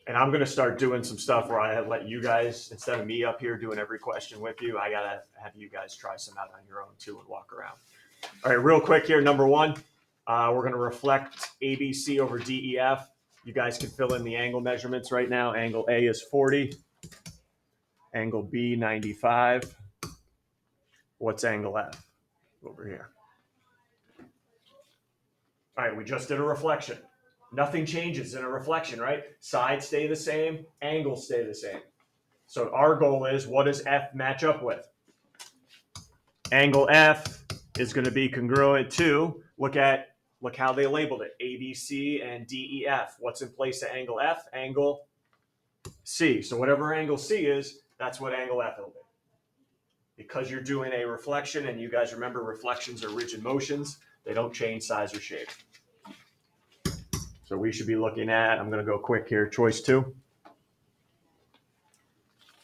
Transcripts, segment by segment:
And I'm going to start doing some stuff where I let you guys, instead of me up here doing every question with you, I got to have you guys try some out on your own too and walk around. All right, real quick here. Number one, we're going to reflect ABC over DEF. You guys can fill in the angle measurements right now. Angle A is 40. Angle B, 95. What's angle F? Over here. All right, we just did a reflection. Nothing changes in a reflection, right? Sides stay the same, angles stay the same. So our goal is, what does F match up with? Angle F is going to be congruent to, look how they labeled it, ABC and DEF. What's in place of angle F? Angle C. So whatever angle C is, that's what angle F will be. Because you're doing a reflection, and you guys remember reflections are rigid motions, they don't change size or shape. So we should be looking at, I'm going to go quick here, choice 2. All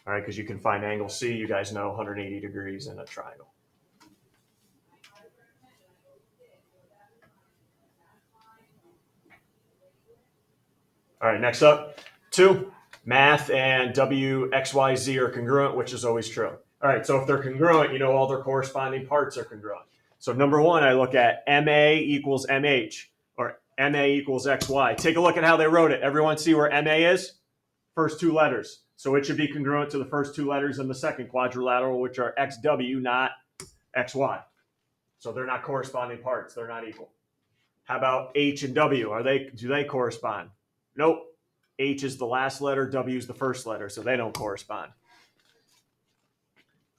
right, because you can find angle C, you guys know 180 degrees in a triangle. All right, next up, 2, math and W, X, Y, Z are congruent, which is always true. All right, so if they're congruent, you know all their corresponding parts are congruent. So number 1, I look at MA equals MH, or MA equals XY. Take a look at how they wrote it. Everyone see where MA is? First 2 letters. So it should be congruent to the first 2 letters in the second quadrilateral, which are XW, not XY. So they're not corresponding parts. They're not equal. How about H and W? Do they correspond? Nope. H is the last letter, W is the first letter, so they don't correspond.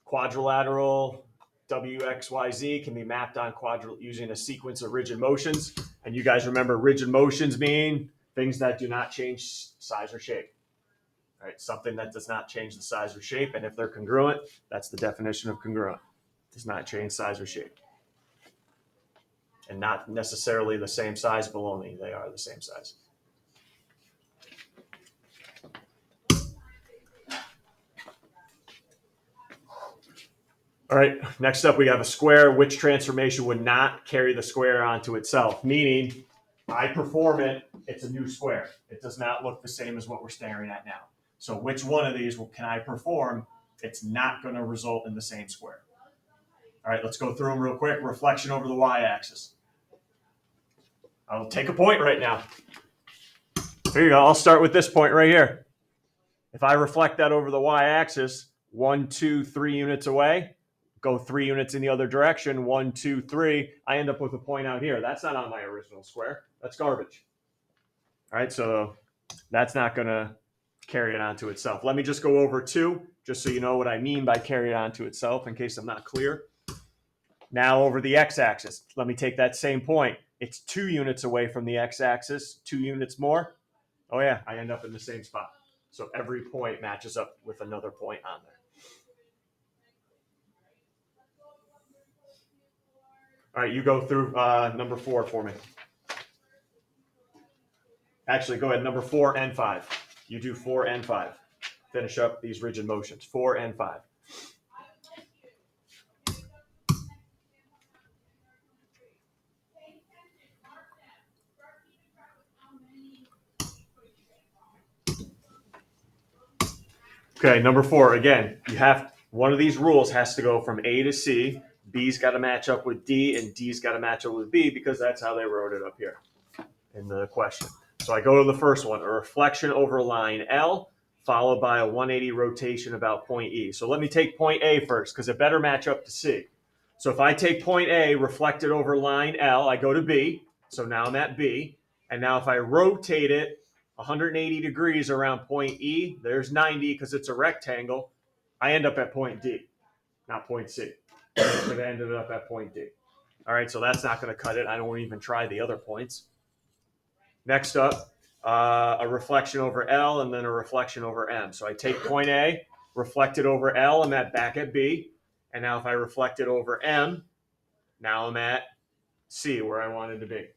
Quadrilateral WXYZ can be mapped on using a sequence of rigid motions. And you guys remember rigid motions mean things that do not change size or shape. All right, something that does not change the size or shape, and if they're congruent, that's the definition of congruent. Does not change size or shape. And not necessarily the same size below me. They are the same size. All right, next up we have a square. Which transformation would not carry the square onto itself? Meaning, I perform it, it's a new square. It does not look the same as what we're staring at now. So which one of these can I perform? It's not going to result in the same square. All right, let's go through them real quick. Reflection over the y-axis. I'll take a point right now. Here you go. I'll start with this point right here. If I reflect that over the y-axis, 1, 2, 3 units away, go 3 units in the other direction, 1, 2, 3, I end up with a point out here. That's not on my original square. That's garbage. All right, so that's not going to carry it onto itself. Let me just go over 2, just so you know what I mean by carry it onto itself in case I'm not clear. Now over the x-axis, let me take that same point. It's 2 units away from the x-axis, 2 units more. Oh yeah, I end up in the same spot. So every point matches up with another point on there. All right, you go through number 4 for me. Actually, go ahead, number 4 and 5. You do 4 and 5. Finish up these rigid motions, 4 and 5. Okay, number 4, again, you have one of these rules has to go from A to C. B's got to match up with D, and D's got to match up with B because that's how they wrote it up here in the question. So I go to the first one, a reflection over line L, followed by a 180 rotation about point E. So let me take point A first because it better match up to C. So if I take point A, reflect it over line L, I go to B. So now I'm at B. And now if I rotate it 180 degrees around point E, there's 90 because it's a rectangle, I end up at point D, not point C. But I ended up at point D. All right, so that's not going to cut it. I don't even try the other points. Next up, a reflection over L and then a reflection over M. So I take point A, reflect it over L, I'm back at B. And now if I reflect it over M, now I'm at C, where I wanted to be.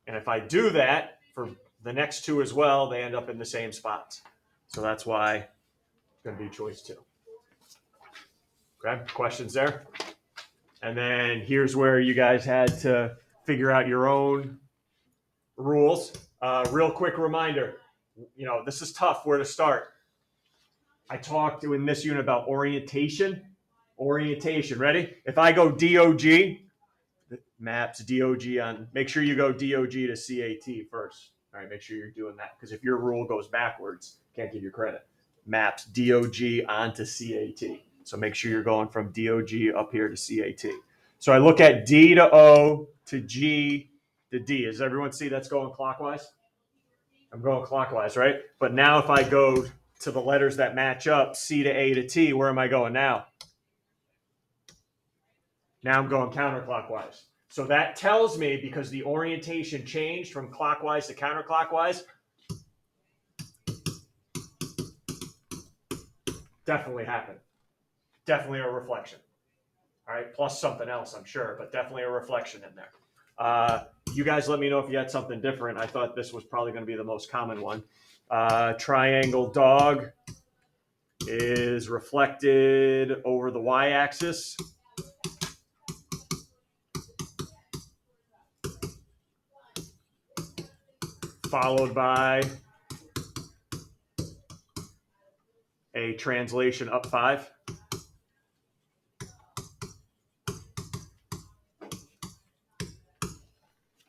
And if I do that for the next 2 as well, they end up in the same spots. So that's why it's going to be choice 2. Okay, questions there? And then here's where you guys had to figure out your own rules. Real quick reminder, This is tough where to start. I talked in this unit about orientation. Orientation, ready? If I go DOG, maps DOG on, make sure you go DOG to CAT first. All right, make sure you're doing that, because if your rule goes backwards, can't give you credit. Maps DOG onto CAT. So make sure you're going from DOG up here to CAT. So I look at D to O to G to D. Does everyone see that's going clockwise? I'm going clockwise, right? But now if I go to the letters that match up, C to A to T, where am I going now? Now I'm going counterclockwise. So that tells me, because the orientation changed from clockwise to counterclockwise, definitely happened. Definitely a reflection. All right, plus something else, I'm sure, but definitely a reflection in there. You guys let me know if you had something different. I thought this was probably going to be the most common one. Triangle dog is reflected over the y-axis, followed by a translation up 5.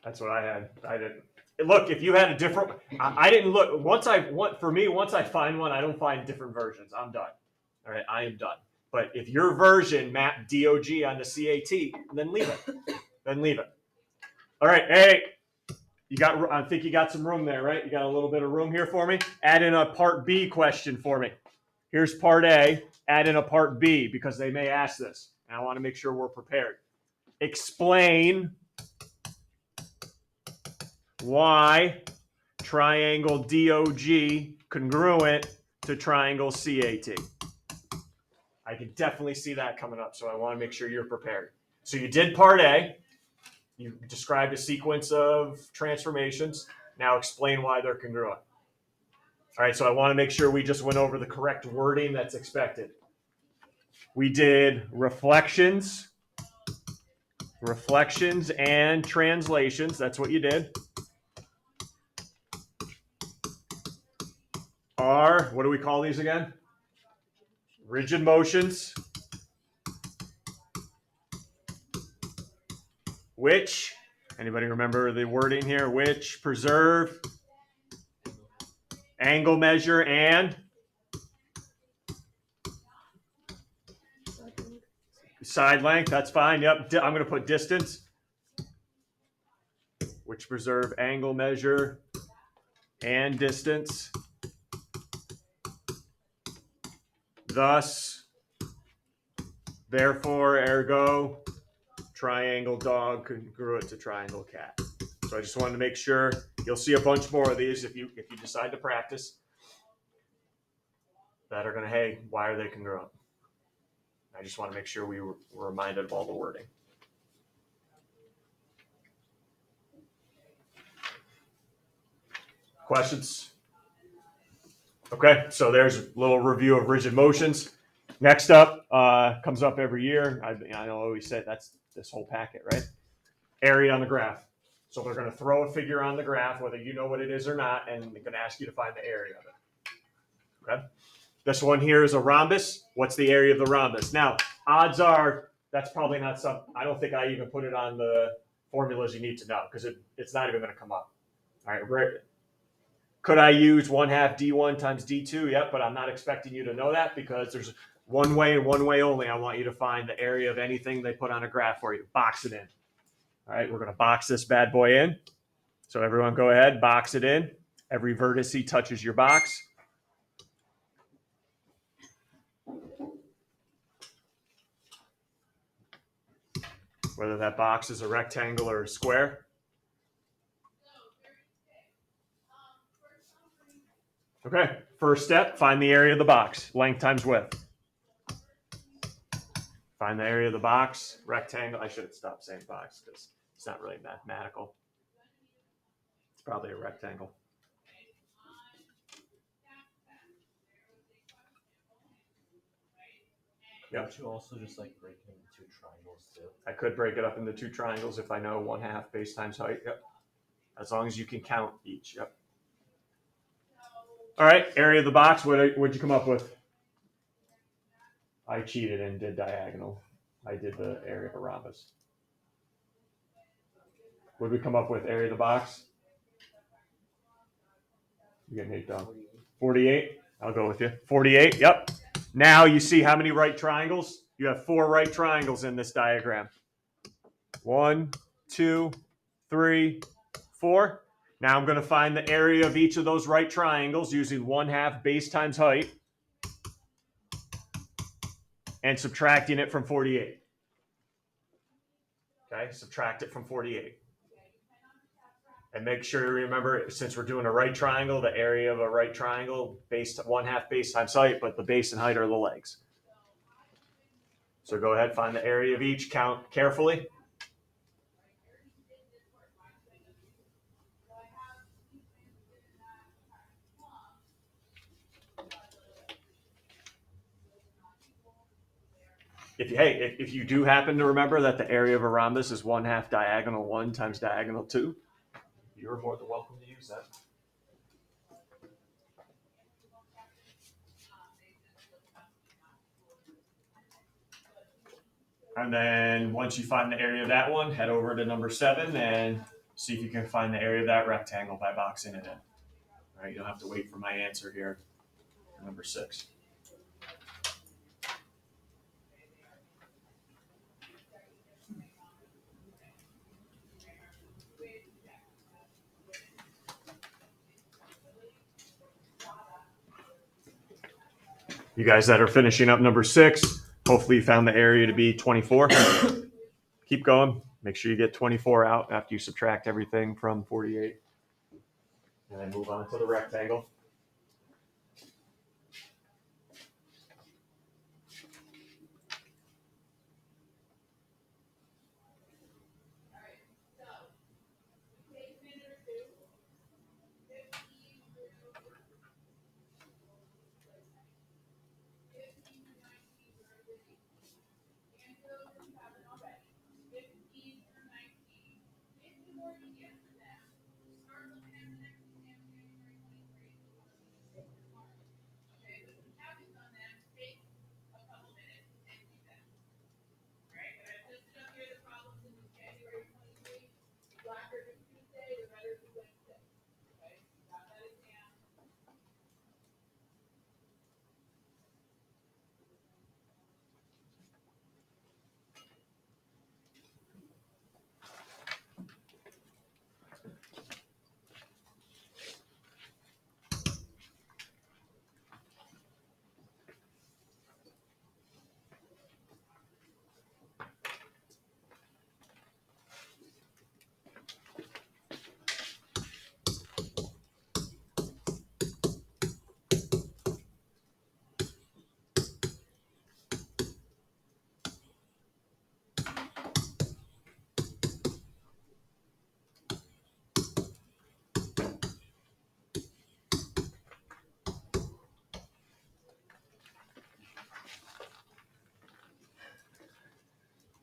That's what I had. I didn't look. If you had a different, I didn't look. Once I find one, I don't find different versions. I'm done. All right, I am done. But if your version mapped DOG onto CAT, then leave it. Then leave it. All right. Hey, you got. I think you got some room there, right? You got a little bit of room here for me. Add in a part B question for me. Here's part A. Add in a part B, because they may ask this, and I want to make sure we're prepared. Explain why triangle DOG congruent to triangle CAT. I can definitely see that coming up, so I want to make sure you're prepared. So you did part A. You described a sequence of transformations. Now explain why they're congruent. All right, so I want to make sure we just went over the correct wording that's expected. We did reflections and translations. That's what you did. Are, what do we call these again? Rigid motions, which, anybody remember the wording here? Which preserve angle measure and side length. That's fine. Yep. I'm going to put distance, which preserve angle measure and distance. Thus, therefore, ergo, triangle dog congruent to triangle cat. So I just wanted to make sure. You'll see a bunch more of these if you decide to practice, that are going to, hey, why are they congruent? I just want to make sure we were reminded of all the wording. Questions? Okay, so there's a little review of rigid motions. Next up, comes up every year. I always say that's this whole packet, right? Area on the graph. So they're going to throw a figure on the graph, whether you know what it is or not, and they're going to ask you to find the area of it. Okay. This one here is a rhombus. What's the area of the rhombus? Now, odds are that's probably not something. I don't think I even put it on the formulas you need to know, because it's not even going to come up. All right, right. Could I use 1/2 D1 times D2? Yep, but I'm not expecting you to know that, because there's one way and one way only. I want you to find the area of anything they put on a graph for you. Box it in. All right, we're going to box this bad boy in. So everyone go ahead, box it in. Every vertice touches your box. Whether that box is a rectangle or a square. Okay, first step, find the area of the box. Length times width. Find the area of the box, rectangle. I should stop saying box, because it's not really mathematical. It's probably a rectangle. Yep. Would you also just like break it into triangles too? I could break it up into 2 triangles if I know 1/2 base times height. Yep. As long as you can count each. Yep. All right, area of the box. What'd you come up with? I cheated and did diagonal. I did the area of a rhombus. What did we come up with? Area of the box? You getting Nate down? 48. I'll go with you. 48. Yep. Now you see how many right triangles? You have 4 right triangles in this diagram. 1, 2, 3, 4. Now I'm going to find the area of each of those right triangles using 1/2 base times height and subtracting it from 48. Okay, subtract it from 48. And make sure you remember, since we're doing a right triangle, the area of a right triangle, base 1/2 base times height, but the base and height are the legs. So go ahead, find the area of each, count carefully. If you do happen to remember that the area of a rhombus is 1/2 diagonal 1 times diagonal 2, you're more than welcome to use that. And then once you find the area of that one, head over to number 7 and see if you can find the area of that rectangle by boxing it in. All right, you don't have to wait for my answer here for number 6. You guys that are finishing up number 6, hopefully you found the area to be 24. Keep going. Make sure you get 24 out after you subtract everything from 48. And then move on to the rectangle.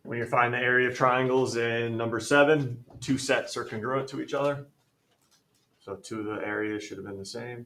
When you find the area of triangles in number 7, 2 sets are congruent to each other. So 2 of the areas should have been the same.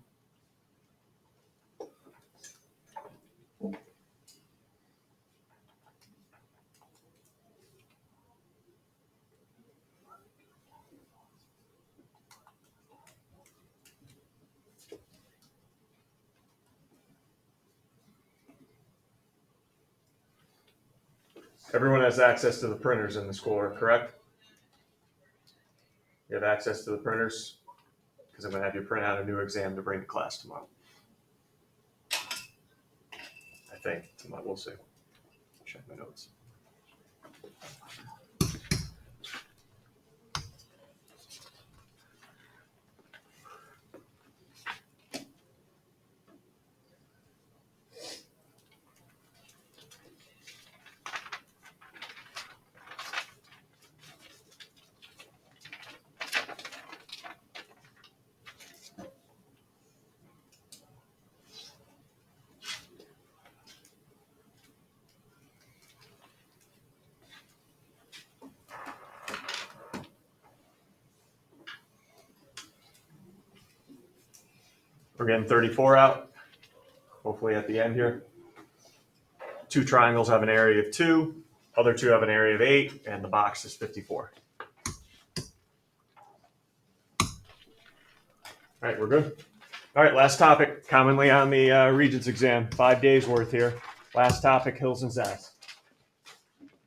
Everyone has access to the printers in the school, correct? You have access to the printers? Because I'm going to have you print out a new exam to bring to class tomorrow. I think. Tomorrow, we'll see. Check my notes. We're getting 34 out, hopefully at the end here. Two triangles have an area of 2, other two have an area of 8, and the box is 54. All right, we're good. All right, last topic, commonly on the Regents exam, 5 days worth here. Last topic, Hills and Sass.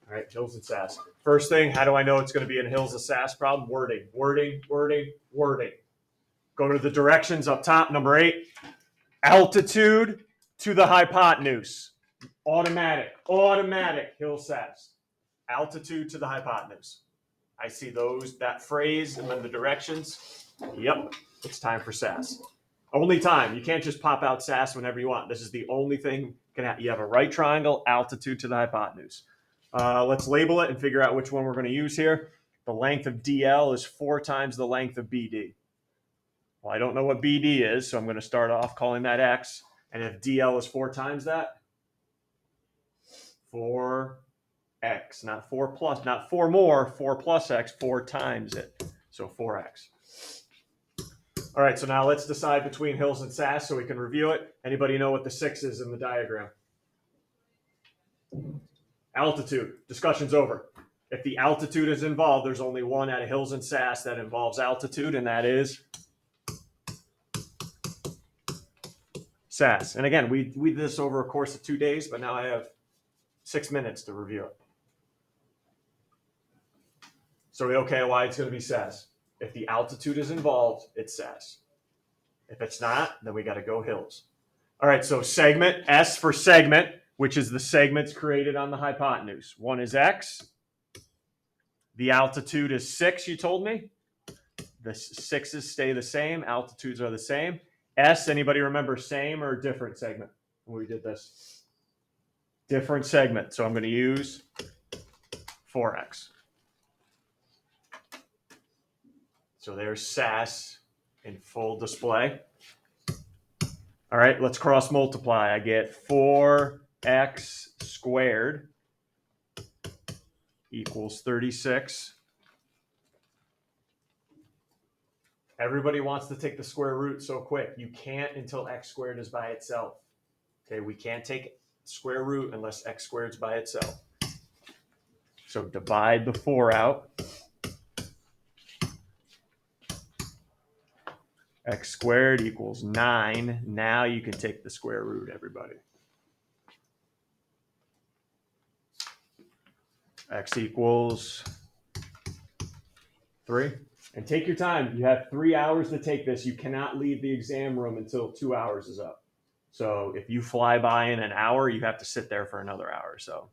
All right, Hills and Sass. First thing, how do I know it's going to be a Hills and Sass problem? Wording, wording, wording, wording. Go to the directions up top, number 8. Altitude to the hypotenuse. Automatic, Hills Sass. Altitude to the hypotenuse. I see that phrase and then the directions. Yep, it's time for Sass. Only time. You can't just pop out Sass whenever you want. This is the only thing you have a right triangle, altitude to the hypotenuse. Let's label it and figure out which one we're going to use here. The length of DL is 4 times the length of BD. Well, I don't know what BD is, so I'm going to start off calling that X. And if DL is 4 times that, 4X, not 4 plus, not 4 more, 4 plus X, 4 times it. So 4X. All right, so now let's decide between Hills and Sass so we can review it. Anybody know what the 6 is in the diagram? Altitude. Discussion's over. If the altitude is involved, there's only one out of Hills and Sass that involves altitude, and that is Sass. And again, we did this over a course of 2 days, but now I have 6 minutes to review it. So we okay why it's going to be Sass. If the altitude is involved, it's Sass. If it's not, then we got to go Hills. All right, so segment, S for segment, which is the segments created on the hypotenuse. One is X. The altitude is 6, you told me. The 6's stay the same. Altitudes are the same. S, anybody remember same or different segment when we did this? Different segment. So I'm going to use 4X. So there's Sass in full display. All right, let's cross multiply. I get 4X squared equals 36. Everybody wants to take the square root so quick. You can't until X squared is by itself. Okay, we can't take square root unless X squared is by itself. So divide the 4 out. X squared equals 9. Now you can take the square root, everybody. X equals 3. And take your time. You have 3 hours to take this. You cannot leave the exam room until 2 hours is up. So if you fly by in an hour, you have to sit there for another hour. So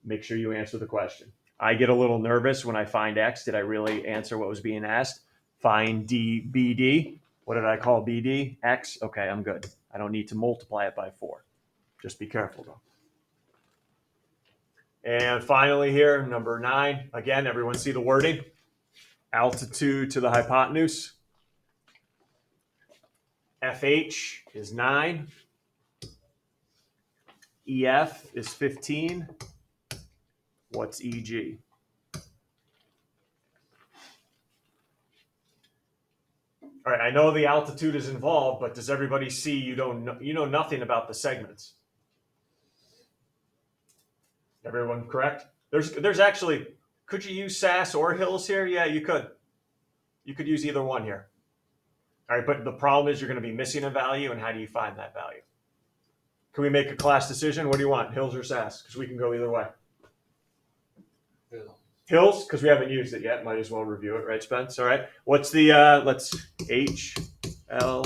make sure you answer the question. I get a little nervous when I find X. Did I really answer what was being asked? Find BD. What did I call BD? X. Okay, I'm good. I don't need to multiply it by 4. Just be careful, though. And finally here, number 9. Again, everyone see the wording? Altitude to the hypotenuse. FH is 9. EF is 15. What's EG? All right, I know the altitude is involved, but does everybody see you know nothing about the segments? Everyone correct? There's actually, could you use Sass or Hills here? Yeah, you could. You could use either one here. All right, but the problem is you're going to be missing a value, and how do you find that value? Can we make a class decision? What do you want, Hills or Sass? Because we can go either way. Hills, because we haven't used it yet. Might as well review it, right, Spence? All right. What's the, let's H, L,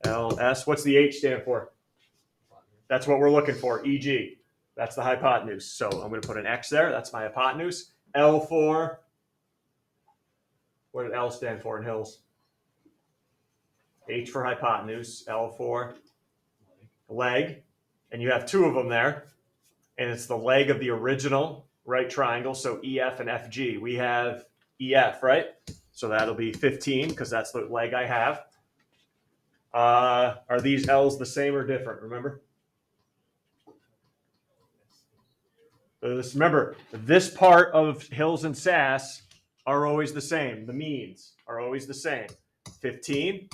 L, S. What's the H stand for? That's what we're looking for, EG. That's the hypotenuse. So I'm going to put an X there. That's my hypotenuse. L for, what did L stand for in Hills? H for hypotenuse, L for leg. And you have 2 of them there. And it's the leg of the original right triangle. So EF and FG. We have EF, right? So that'll be 15 because that's the leg I have. Are these L's the same or different? Remember? Remember, this part of Hills and Sass are always the same. The means are always the same. 15.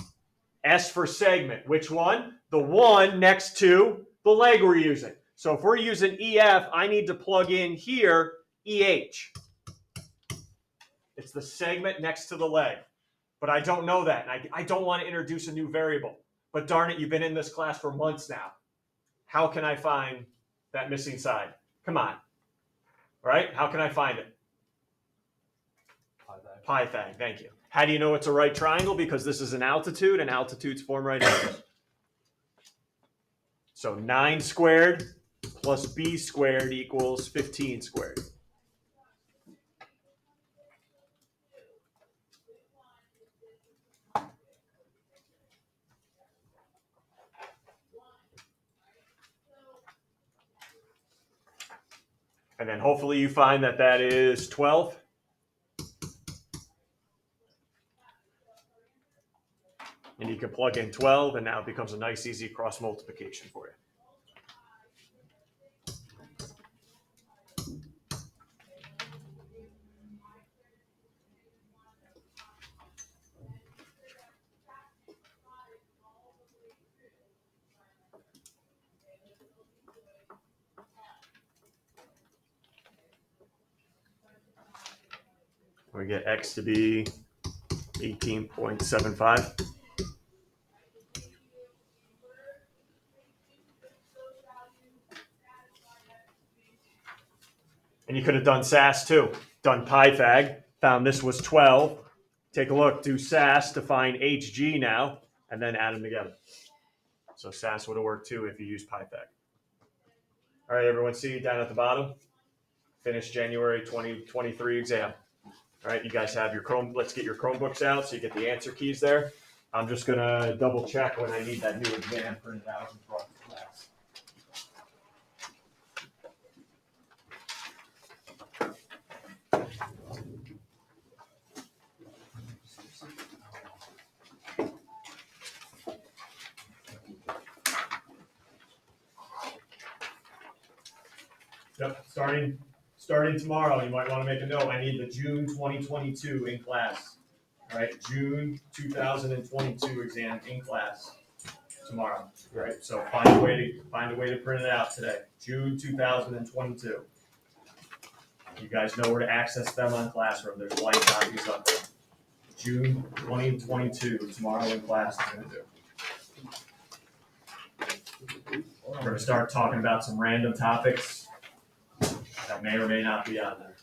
S for segment. Which one? The one next to the leg we're using. So if we're using EF, I need to plug in here EH. It's the segment next to the leg. But I don't know that. And I don't want to introduce a new variable. But darn it, you've been in this class for months now. How can I find that missing side? Come on. Right? How can I find it? Pythag, thank you. How do you know it's a right triangle? Because this is an altitude, and altitudes form right angles. So 9 squared plus b squared equals 15 squared. And then hopefully you find that that is 12. And you can plug in 12, and now it becomes a nice, easy cross multiplication for you. We get x to be 18.75. And you could have done SAS too. Done Pythag, found this was 12. Take a look, do SAS to find HG now, and then add them together. So SAS would have worked too if you used Pythag. All right, everyone, see you down at the bottom. Finish January 2023 exam. All right, you guys have your Chrome. Let's get your Chromebooks out so you get the answer keys there. I'm just going to double check when I need that new exam printed out and brought to class. Yep, starting tomorrow, you might want to make a note. I need the June 2022 in class. All right, June 2022 exam in class tomorrow. All right, so find a way to print it out today. June 2022. You guys know where to access them on Classroom. There's blank copies up there. June 2022 tomorrow in class. We're going to start talking about some random topics that may or may not be on there.